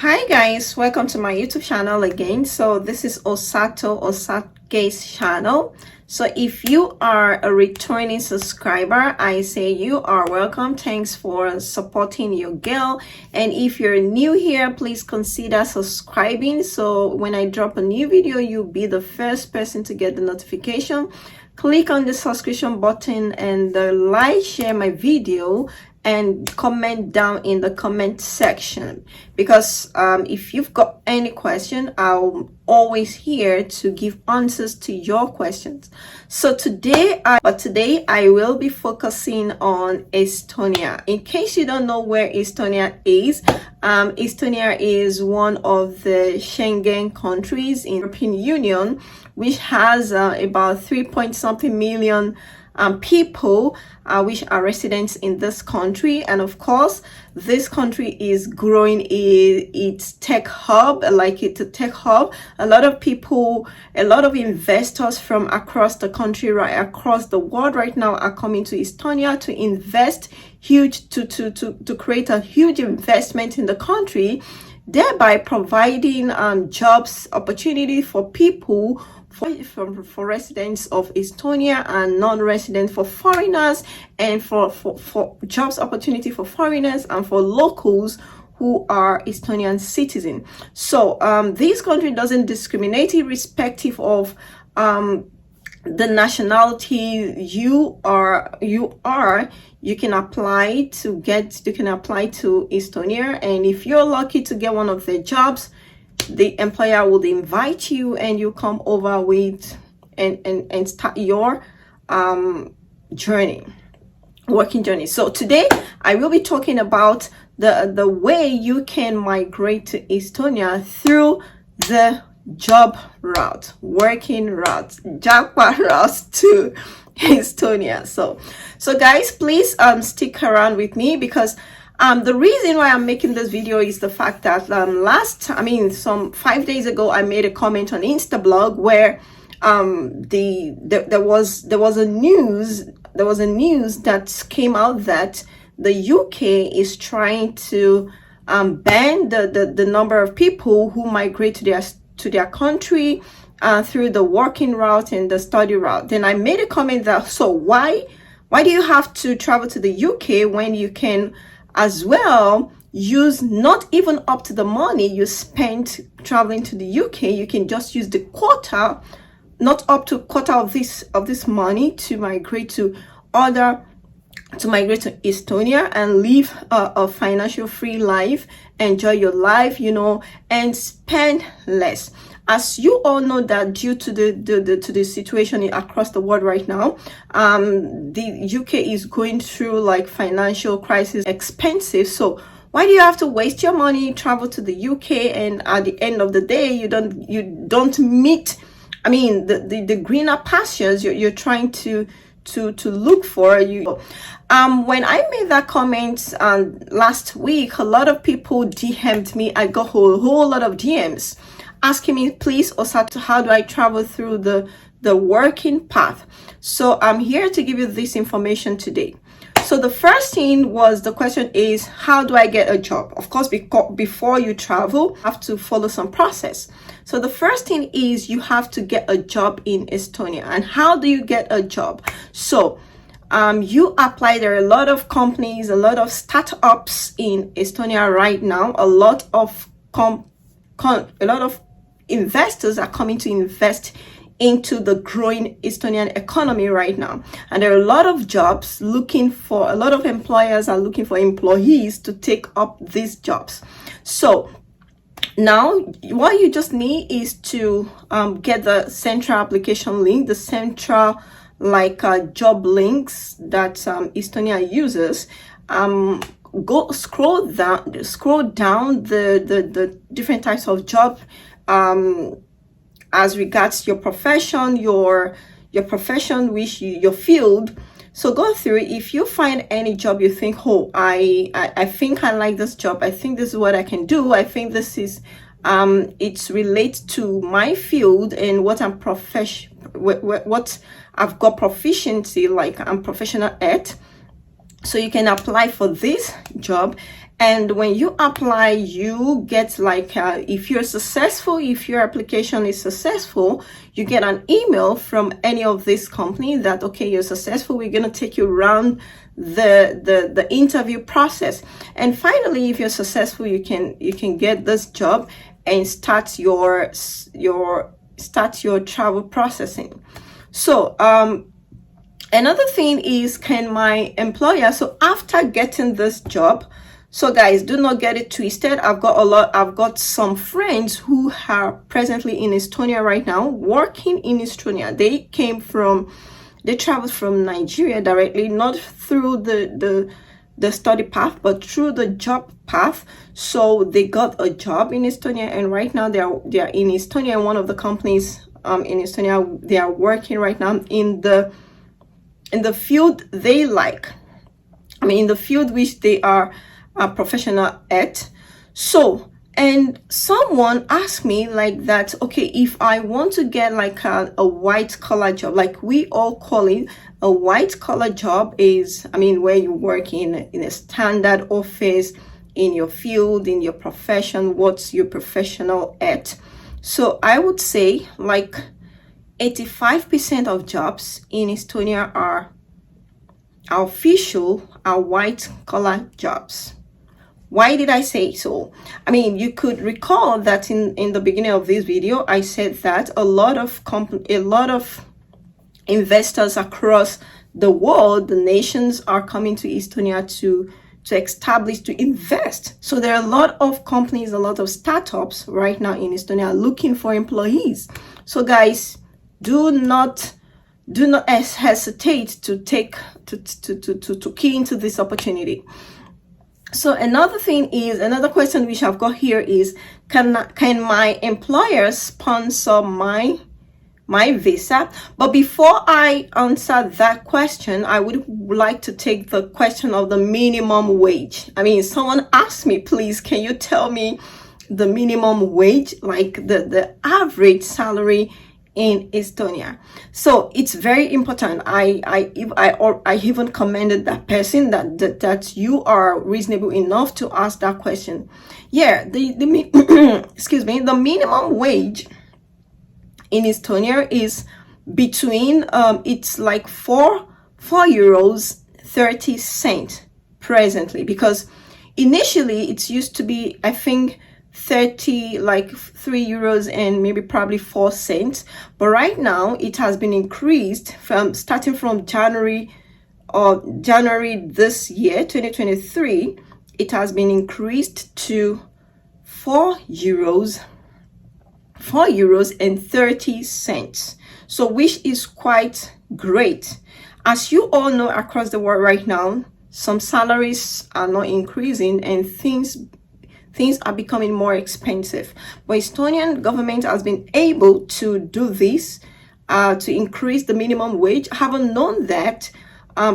Hi guys, welcome to my YouTube channel again. So this is Osake's channel. So if you are a returning subscriber, I say you are welcome. Thanks for supporting your girl. And if you're new here, please consider subscribing, so when I drop a new video, you'll be the first person to get the notification. Click on the subscription button and like, share my video, and comment down in the comment section, because if you've got any question, I'm always here to give answers to your questions. So today I will be focusing on Estonia. In case you don't know where Estonia is, Estonia is one of the Schengen countries in the European Union, which has about 3-point-something million people which are residents in this country. And of course, this country is growing its tech hub, like it's a tech hub. A lot of people, a lot of investors from across the country, right across the world right now, are coming to Estonia to invest huge, to create a huge investment in the country, thereby providing jobs opportunity for people, for residents of Estonia and non-residents, for foreigners, and for jobs opportunity for foreigners and for locals who are Estonian citizens. So this country doesn't discriminate irrespective of the nationality you can apply to Estonia. And if you're lucky to get one of their jobs, the employer will invite you and you come over with and start your working journey. So today I will be talking about the way you can migrate to Estonia through the job route, working route, jackpot route to Estonia. So guys, please stick around with me, because the reason why I'm making this video is the fact that some 5 days ago, I made a comment on Instablog where there was a news that came out that the UK is trying to ban the number of people who migrate to their country through the working route and the study route. Then I made a comment that, so why do you have to travel to the UK when you can as well use not even up to the money you spent traveling to the UK? You can just use the quota, not up to quota of this money, to migrate to Estonia and live a financial free life, enjoy your life, and spend less. As you all know that due to the situation across the world right now, the UK is going through like financial crisis, expensive. So why do you have to waste your money, travel to the UK, and at the end of the day you don't meet, the greener pastures you're trying to look for? When I made that comment last week, a lot of people DM'd me. I got a whole lot of DMs asking me, please, Osato, how do I travel through the working path? So I'm here to give you this information today. So the first thing was, the question is, how do I get a job? Of course, before you travel, you have to follow some process. So the first thing is you have to get a job in Estonia. And how do you get a job? So you apply. There are a lot of companies, a lot of startups in Estonia right now. A lot of investors are coming to invest into the growing Estonian economy right now, and there are a lot of jobs a lot of employers are looking for employees to take up these jobs. So now what you just need is to get the central application link, the central job links that Estonia uses. Scroll down the different types of job as regards your profession, your field. So go through it. If you find any job you think, oh, I think I like this job, I think this is what I can do, I think this is it's relates to my field and what what I've got proficiency, like I'm professional at. So you can apply for this job, And when you apply, you get like, if you're successful, if your application is successful, you get an email from any of this company that, okay, you're successful, we're going to take you around the interview process. And finally, if you're successful, you can get this job and start your travel processing. So another thing is, can my employer, so after getting this job, so guys, do not get it twisted. I've got some friends who are presently in Estonia right now, working in Estonia. They traveled from Nigeria directly, not through the study path, but through the job path. So they got a job in Estonia, and right now they are in Estonia. One of the companies in Estonia, they are working right now in the field they like. I mean, in the field which they are a professional at. So, and someone asked me like that, okay, if I want to get like a white collar job, like we all call it a white collar job, is, I mean, where you work in a standard office, in your field, in your profession, what's your professional at. So I would say like 85% of jobs in Estonia are official, are white collar jobs. Why did I say so? I mean, you could recall that in the beginning of this video, I said that a lot of investors across the world, the nations, are coming to Estonia to establish, to invest. So there are a lot of companies, a lot of startups right now in Estonia looking for employees. So guys, do not hesitate to key into this opportunity. So another question which I've got here is, can my employer sponsor my visa? But before I answer that question, I would like to take the question of the minimum wage. I mean, someone asked me, please, can you tell me the minimum wage, like the average salary in Estonia? So it's very important. I even commended that person that you are reasonable enough to ask that question. Yeah, excuse me, the minimum wage in Estonia is between it's like 4 euros 30 cents presently, because initially it used to be, I think, 3 euros and maybe probably 4 cents, but right now it has been increased starting from January this year, 2023. It has been increased to 4 euros and 30 cents, so which is quite great. As you all know, across the world right now, some salaries are not increasing and things are becoming more expensive. But Estonian government has been able to do this, to increase the minimum wage. I haven't known that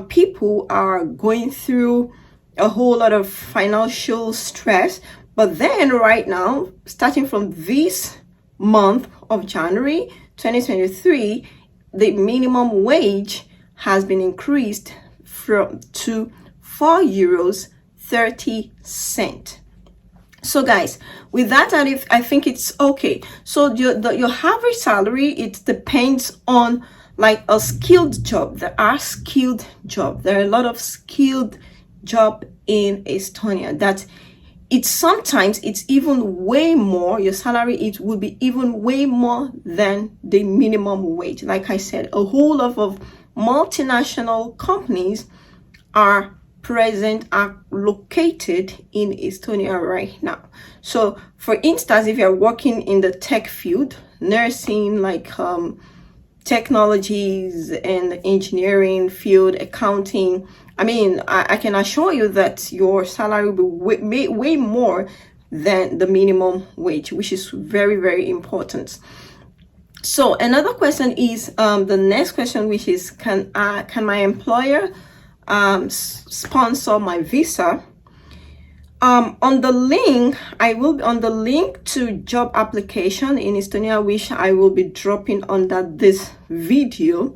people are going through a whole lot of financial stress. But then right now, starting from this month of January 2023, the minimum wage has been increased to 4 euros 30 cents. So guys, with that, I think it's okay. So your average salary, it depends on like a skilled job. There are skilled jobs. There are a lot of skilled job in Estonia that sometimes it's even way more. Your salary, it will be even way more than the minimum wage. Like I said, a whole lot of multinational companies are located in Estonia right now. So for instance, if you're working in the tech field, nursing, like technologies and engineering field, accounting, I mean, I can assure you that your salary will be way more than the minimum wage, which is very, very important. So another question is, the next question, which is, can my employer sponsor my visa? On the link to job application in Estonia, which I will be dropping under this video,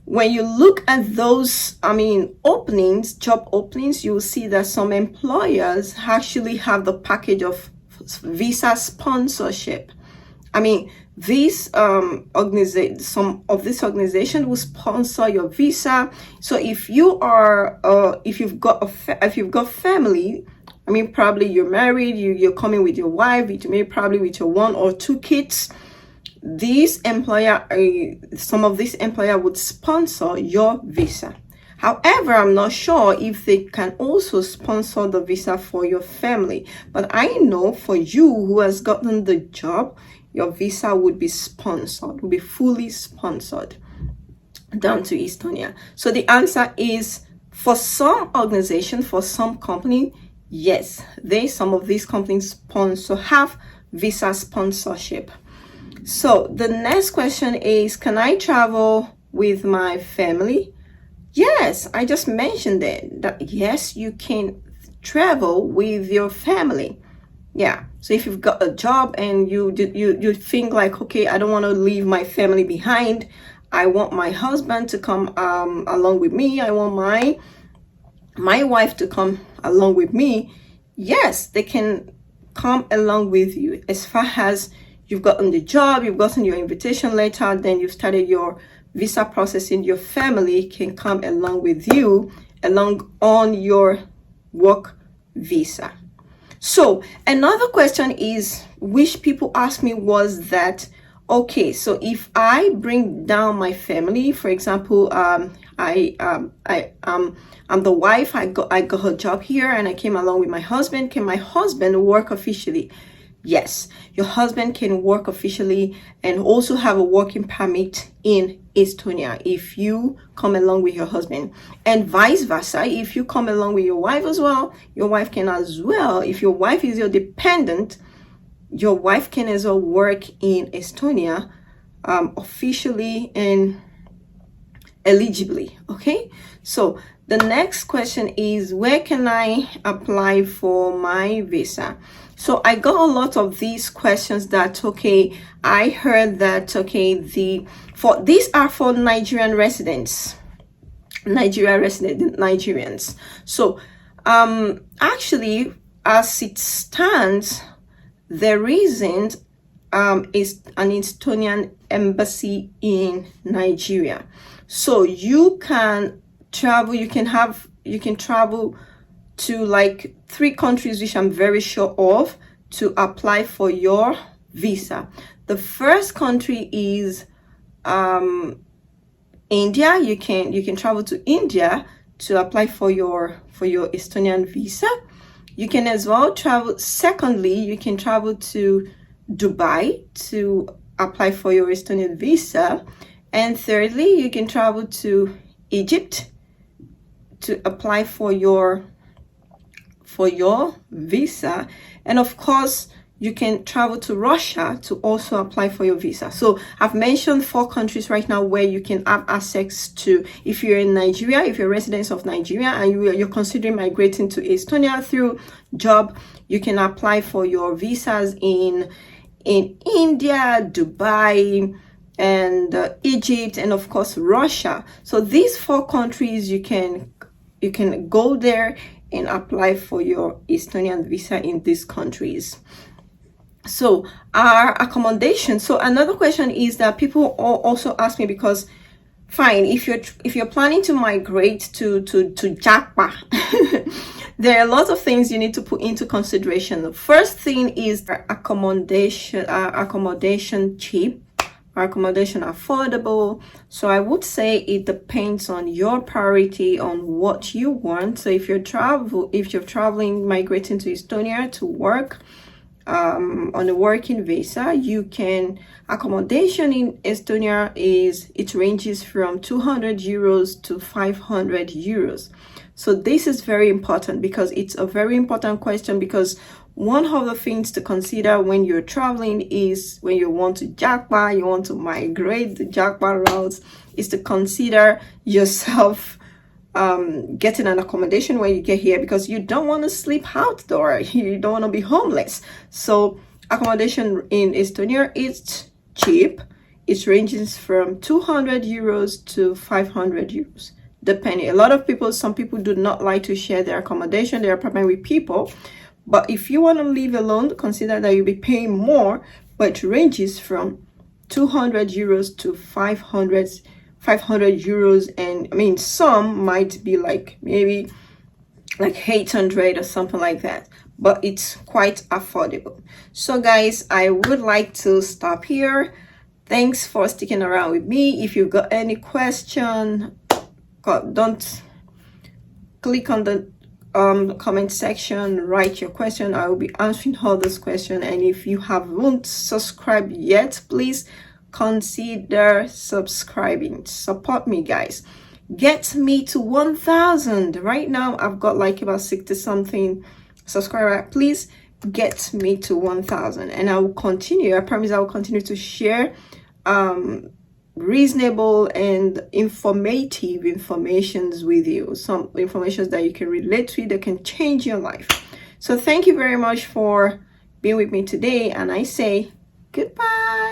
when you look at those, openings, job openings, you'll see that some employers actually have the package of visa sponsorship. These some of this organization will sponsor your visa. So if you are, if you've got family, probably you're married, you're coming with your wife, probably with your 1 or 2 kids. Some of these employer would sponsor your visa. However, I'm not sure if they can also sponsor the visa for your family. But I know for you who has gotten the job, your visa would be sponsored, would be fully sponsored down to Estonia. So the answer is, for some organization, for some company, yes, some of these companies have visa sponsorship. So the next question is, can I travel with my family? Yes, I just mentioned it, that yes, you can travel with your family. Yeah, so if you've got a job and you think like, okay, I don't want to leave my family behind, I want my husband to come along with me, I want my wife to come along with me, yes, they can come along with you. As far as you've gotten the job, you've gotten your invitation letter, then you've started your visa processing, your family can come along with you on your work visa. So another question is, which people asked me, was that, okay, so if I bring down my family, for example, I'm the wife, I got a job here and I came along with my husband, can my husband work officially? Yes, your husband can work officially and also have a working permit in Estonia if you come along with your husband, and vice versa. If you come along with your wife as well, your wife can as well. If your wife is your dependent, your wife can as well work in Estonia officially and eligibly. Okay, so the next question is, where can I apply for my visa? So I got a lot of these questions that, okay, I heard that, okay, these are for Nigerian residents, Nigerians. So actually, as it stands, there isn't is an Estonian embassy in Nigeria. So you can travel, you can travel to like 3 countries, which I'm very sure of, to apply for your visa. The first country is India. You can travel to India to apply for your Estonian visa. You can as well travel. Secondly, you can travel to Dubai to apply for your Estonian visa. And thirdly, you can travel to Egypt to apply for your visa. And of course, you can travel to Russia to also apply for your visa. So I've mentioned 4 countries right now where you can have access to. If you're in Nigeria, if you're residents of Nigeria and you're considering migrating to Estonia through job, you can apply for your visas in India, Dubai, and Egypt, and of course Russia. So these 4 countries, you can go there and apply for your Estonian visa in these countries. So our accommodation. So another question is that people also ask me, because fine, if you're planning to migrate to Japa, there are a lot of things you need to put into consideration. The first thing is accommodation cheap, accommodation affordable. So I would say it depends on your priority, on what you want. So if you're traveling, migrating to Estonia to work on a working visa, accommodation in Estonia ranges from 200 euros to 500 euros. So this is very important, because it's a very important question, because one of the things to consider when you're traveling is, when you want to Japa, you want to migrate the Japa routes, is to consider yourself getting an accommodation when you get here, because you don't want to sleep outdoor, you don't want to be homeless. So accommodation in Estonia is cheap, it ranges from 200 euros to 500 euros, depending. A lot of people, some people do not like to share their accommodation, their apartment with people. But if you want to live alone, consider that you'll be paying more, but it ranges from 200 euros to 500 euros. And I mean, some might be like maybe like 800 or something like that, but it's quite affordable. So guys, I would like to stop here. Thanks for sticking around with me. If you've got any question, don't click on the comment section, write your question. I will be answering all those questions. And if you haven't subscribed yet, please consider subscribing. Support me, guys. Get me to 1,000. Right now I've got like about 60 something subscriber. Please get me to 1,000, and I will continue. I promise I will continue to share reasonable and informative informations with you, some information that you can relate to, that can change your life. So thank you very much for being with me today, and I say goodbye.